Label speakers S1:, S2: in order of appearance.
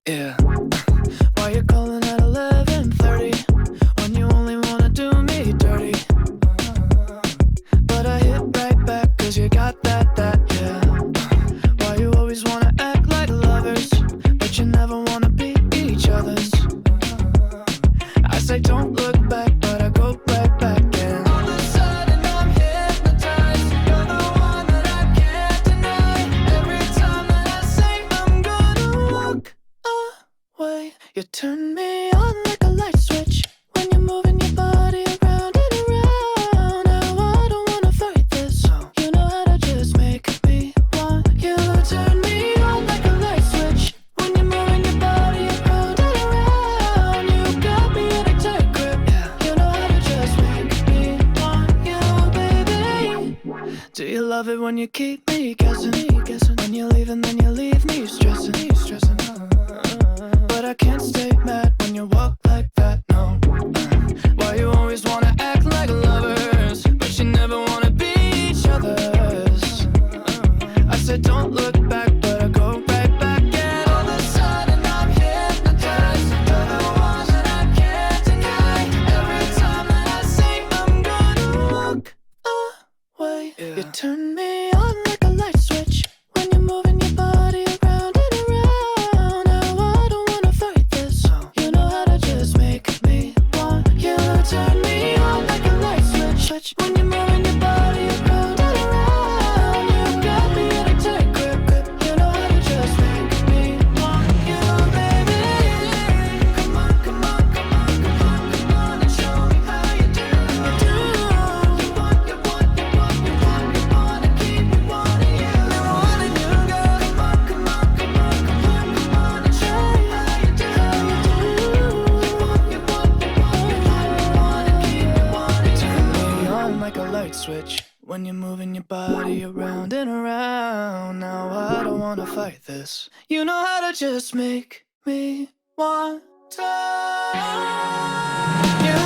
S1: Yeah. Why you calling at 11:30 when you only wanna do me dirty? But I hit right back 'cause you got that, yeah. Why you always wanna act like lovers, but you never wanna be each other's? I say don't look back, but I go right back, and all of a sudden I'm hypnotized. You're the one that I can't deny. Every time that I say I'm gonna walk away, you turn me on like a light switch when you're moving your body around and around. Now I don't wanna fight this, you know how to just make me want you. Turn me on like a light switch when you're moving your body around and around. You got me in a tight grip, you know how to just make me want you, baby. Do you love it when you keep me guessing? When you leave and then you leave me stressing. But I can't stay mad when you walk like that, no. Why you always wanna act like lovers, but you never wanna be each other's? I said don't look back, but I go right back, and all of a sudden I'm hypnotized. You're the one that I can't deny. Every time that I say I'm gonna walk away, you turn me on like a light switch when you're moving your body around and around. Now I don't wanna fight this, you know how to just make me want you. Turn me on like a light switch when you're moving your body around and around. You got me in a tight grip, you know how to just make me want you, baby. Come on, come on, come on, come on, come on, and show me how you do. You want, you want, you want, you want, you wanna keep me wanting you. Wanting you, girl. Come on, come on, come on, come on, come on, and show me how you do. You want, you want, you want, you want, you wanna keep me wanting you. Turn me on like a light switch when you're moving your body around and around. Now I don't wanna fight this, you know how to just make me want to. You